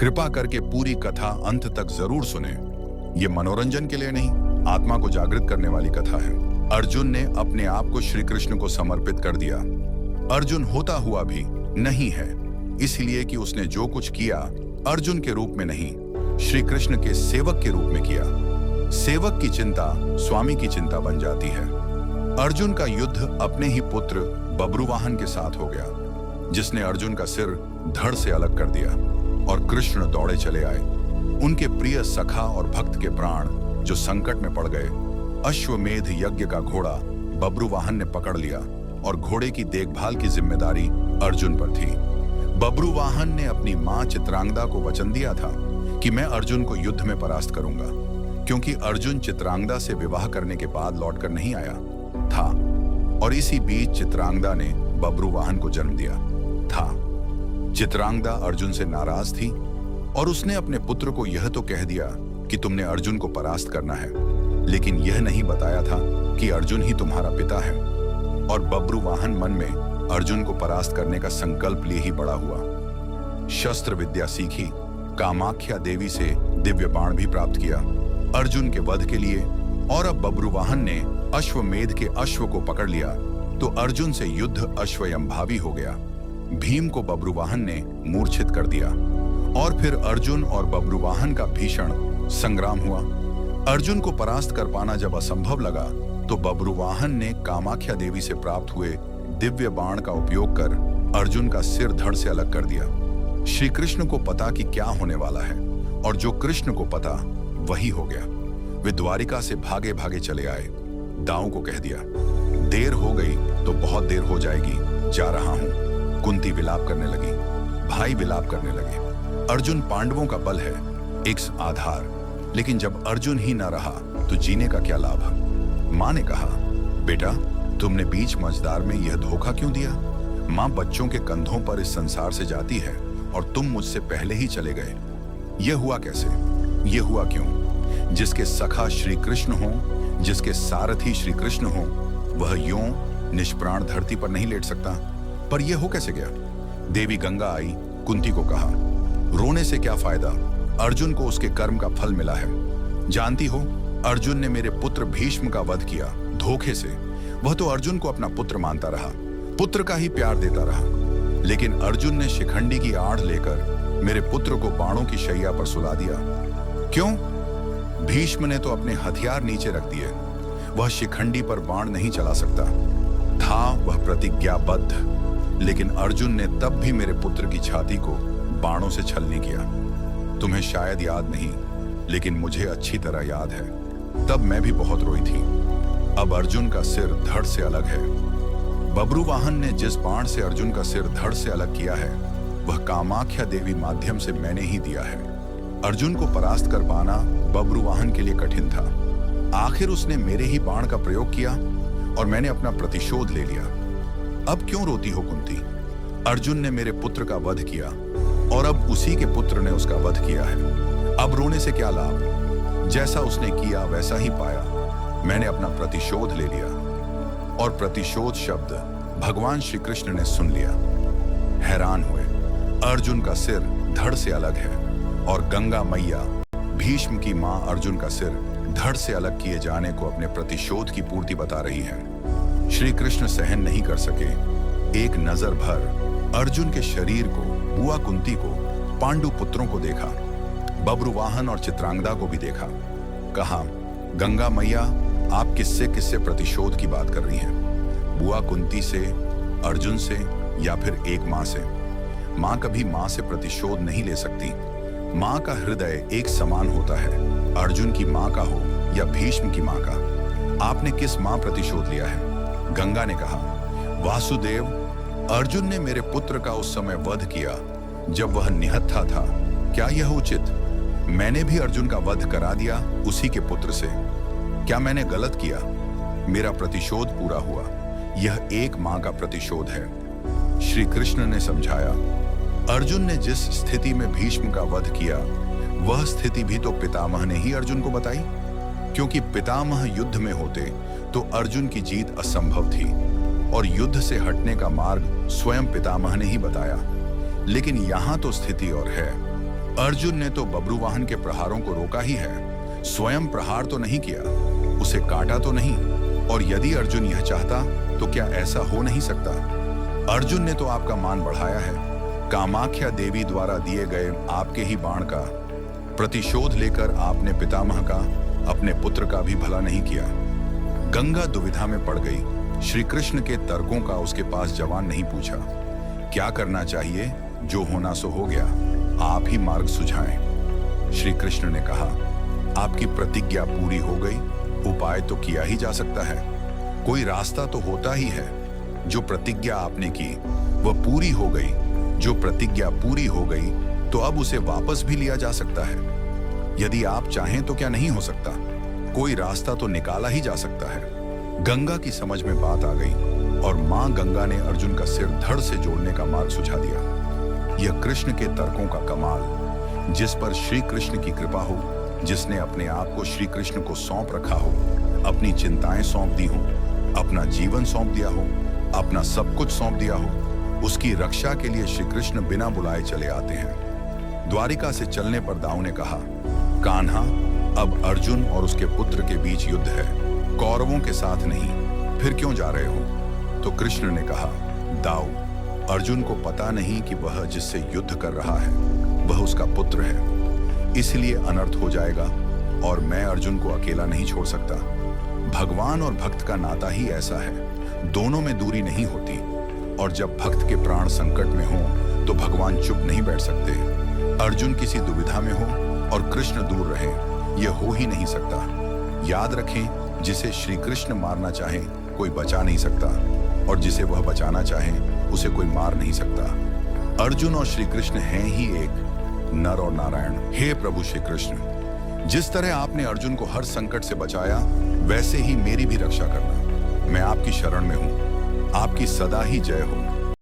कृपा करके पूरी कथा अंत तक जरूर सुने। ये मनोरंजन के लिए नहीं, आत्मा को जागृत करने वाली कथा है। अर्जुन ने अपने आप को श्री कृष्ण को समर्पित कर दिया। अर्जुन होता हुआ भी नहीं है, इसलिए कि उसने जो कुछ किया अर्जुन के रूप में नहीं, श्री कृष्ण के सेवक के रूप में किया। सेवक की चिंता स्वामी की चिंता बन जाती है। अर्जुन का युद्ध अपने ही पुत्र बब्रुवाहन के साथ हो गया, जिसने अर्जुन का सिर धड़ से अलग कर दिया और कृष्ण दौड़े चले आए। उनके प्रिय सखा और भक्त के प्राण जो संकट में पड़ गए। अश्वमेध यज्ञ का घोड़ा बब्रुवाहन ने पकड़ लिया और घोड़े की देखभाल की जिम्मेदारी अर्जुन पर थी। बब्रुवाहन ने अपनी मां चित्रांगदा को वचन दिया था कि मैं अर्जुन को युद्ध में परास्त करूंगा, क्योंकि अर्जुन चित्रांगदा से विवाह करने के बाद लौटकर नहीं आया था और इसी बीच चित्रांगदा ने बब्रुवाहन को जन्म दिया था। चित्रांगदा अर्जुन से नाराज थी और उसने अपने पुत्र को यह तो कह दिया कि तुमने अर्जुन को परास्त करना है, लेकिन यह नहीं बताया था कि अर्जुन ही तुम्हारा पिता है। और बब्रुवाहन मन में अर्जुन को परास्त करने का संकल्प लिए ही बड़ा हुआ। शस्त्र विद्या सीखी, कामाख्या देवी से दिव्य बाण भी प्राप्त किया अर्जुन के वध के लिए। और अब बब्रुवाहन ने अश्वमेध के अश्व को पकड़ लिया तो अर्जुन से युद्ध अश्वयंभावी हो गया। भीम को बब्रुवाहन ने मूर्छित कर दिया और फिर अर्जुन और बब्रुवाहन का भीषण संग्राम हुआ। अर्जुन को परास्त कर पाना जब असंभव लगा तो बब्रुवाहन ने कामाख्या देवी से प्राप्त हुए दिव्य बाण का उपयोग कर अर्जुन का सिर धड़ से अलग कर दिया। श्री कृष्ण को पता कि क्या होने वाला है और जो कृष्ण को पता वही हो गया। वे द्वारिका से भागे भागे चले आए। दाऊ को कह दिया, देर हो गई तो बहुत देर हो जाएगी, जा रहा हूं। कुंती विलाप करने लगी, भाई विलाप करने लगे। अर्जुन पांडवों का बल है, एक आधार, लेकिन जब अर्जुन ही ना रहा तो जीने का क्या लाभ। मां ने कहा, बेटा तुमने बीच मझधार में यह धोखा क्यों दिया। मां बच्चों के कंधों पर इस संसार से जाती है और तुम मुझसे पहले ही चले गए। यह हुआ कैसे, यह हुआ क्यों। जिसके सखा श्री कृष्ण हो, जिसके सारथी श्री कृष्ण हो, वह यूं निष्प्राण धरती पर नहीं लेट सकता। पर यह हो कैसे गया। देवी गंगा आई, कुंती को कहा, रोने से क्या फायदा, अर्जुन को उसके कर्म का फल मिला है। जानती हो, अर्जुन ने मेरे पुत्र भीष्म का वध किया धोखे से। वह तो अर्जुन को अपना पुत्र मानता रहा, पुत्र का ही प्यार देता रहा, लेकिन अर्जुन ने शिखंडी की आड़ लेकर मेरे पुत्र को बाणों की शैया पर सुला दिया। क्यों। भीष्म ने तो अपने हथियार नीचे रख दिए। वह शिखंडी पर बाण नहीं चला सकता था, वह प्रतिज्ञाबद्ध, लेकिन अर्जुन ने तब भी मेरे पुत्र की छाती को बाणों से छलनी किया। तुम्हें शायद याद नहीं, लेकिन मुझे अच्छी तरह याद है। तब मैं भी बहुत रोई थी। अब अर्जुन का सिर धड़ से अलग है। बब्रुवाहन ने जिस बाण से अर्जुन का सिर धड़ से अलग किया है, वह कामाख्या देवी माध्यम से मैंने ही दिया है। अर्जुन को परास्त कर पाना बब्रुवाहन के लिए कठिन था। आखिर उसने मेरे ही बाण का प्रयोग किया और मैंने अपना प्रतिशोध ले लिया। अब क्यों रोती हो कुंती। अर्जुन ने मेरे पुत्र का वध किया और अब उसी के पुत्र ने उसका वध किया है। अब रोने से क्या लाभ। जैसा उसने किया वैसा ही पाया। मैंने अपना प्रतिशोध ले लिया। और प्रतिशोध शब्द भगवान श्री कृष्ण ने सुन लिया। हैरान हुए। अर्जुन का सिर धड़ से अलग है और गंगा मैया भीष्म की मां अर्जुन का सिर धड़ से अलग किए जाने को अपने प्रतिशोध की पूर्ति बता रही है। श्री कृष्ण सहन नहीं कर सके। एक नजर भर अर्जुन के शरीर को, बुआ कुंती को, पांडु पुत्रों को देखा, बब्रुवाहन और चित्रांगदा को भी देखा। कहा, गंगा मैया आप किससे किससे प्रतिशोध की बात कर रही हैं। बुआ कुंती से, अर्जुन से, या फिर एक मां से। मां कभी मां से प्रतिशोध नहीं ले सकती। मां का हृदय एक समान होता है, अर्जुन की मां का हो या भीष्म की मां का। आपने किस मां प्रतिशोध लिया है। गंगा ने कहा, वासुदेव, अर्जुन ने मेरे पुत्र का उस समय वध किया जब वह निहत्था था। क्या यह उचित। मैंने भी अर्जुन का वध करा दिया उसी के पुत्र से। क्या मैंने गलत किया। मेरा प्रतिशोध पूरा हुआ। यह एक मां का प्रतिशोध है। श्री कृष्ण ने समझाया, अर्जुन ने जिस स्थिति में भीष्म का वध किया, वह स्थिति भी तो पितामह ने ही अर्जुन को बताई। क्योंकि पितामह युद्ध में होते तो अर्जुन की जीत असंभव थी और युद्ध से हटने का मार्ग स्वयं पितामह ने ही बताया। लेकिन यहां तो स्थिति और है। अर्जुन ने तो बब्रुवाहन के प्रहारों को रोका ही है, स्वयं प्रहार तो नहीं किया, उसे काटा तो नहीं। और यदि अर्जुन यह चाहता तो क्या ऐसा हो नहीं सकता? अर्जुन ने तो आपका मान बढ़ाया है। कामाख्या देवी द्वारा दिए गए आपके ही बाण का प्रतिशोध लेकर आपने पितामह का, अपने पुत्र का भी भला नहीं किया। गंगा दुविधा में पड़ गई। श्री कृष्ण के तर्कों का उसके पास जवाब नहीं पूछा। क्या करना चाहिए? जो होना सो हो गया, आप ही मार्ग सुझाएं। श्री कृष्ण ने कहा, आपकी प्रतिज्ञा पूरी हो गई, उपाय तो किया ही जा सकता है, कोई रास्ता तो होता ही है। जो प्रतिज्ञा आपने की वह पूरी हो गई, जो प्रतिज्ञा पूरी हो गई तो अब उसे वापस भी लिया जा सकता है। यदि आप चाहें तो क्या नहीं हो सकता? कोई रास्ता तो निकाला ही जा सकता है। गंगा की समझ में बात आ गई और मां गंगा ने अर्जुन का सिर धड़ से जोड़ने का मार्ग सुझा दिया। यह कृष्ण के तर्कों का कमाल, जिस पर श्री कृष्ण की कृपा हो, जिसने अपने आप को श्री कृष्ण को सौंप रखा हो, अपनी चिंताएं सौंप दी हो, अपना जीवन सौंप दिया हो, अपना सब कुछ सौंप दिया हो, उसकी रक्षा के लिए श्री कृष्ण बिना बुलाए चले आते हैं। द्वारिका से चलने पर दाऊ ने कहा, कान्हा, अब अर्जुन और उसके पुत्र के बीच युद्ध है, कौरवों के साथ नहीं, फिर क्यों जा रहे हो? तो कृष्ण ने कहा, दाऊ, अर्जुन को पता नहीं कि वह जिससे युद्ध कर रहा है वह उसका पुत्र है, इसलिए अनर्थ हो जाएगा और मैं अर्जुन को अकेला नहीं छोड़ सकता। भगवान और भक्त का नाता ही ऐसा है, दोनों में दूरी नहीं होती। और जब भक्त के प्राण संकट में हो तो भगवान चुप नहीं बैठ सकते। अर्जुन किसी दुविधा में हो और कृष्ण दूर रहे, यह हो ही नहीं सकता। याद रखें, जिसे श्री कृष्ण मारना चाहे कोई बचा नहीं सकता, और जिसे वह बचाना चाहे उसे कोई मार नहीं सकता। अर्जुन और श्री कृष्ण हैं ही एक, नर और नारायण। हे प्रभु श्री कृष्ण, जिस तरह आपने अर्जुन को हर संकट से बचाया, वैसे ही मेरी भी रक्षा करना। मैं आपकी शरण में हूं, आपकी सदा ही जय हो।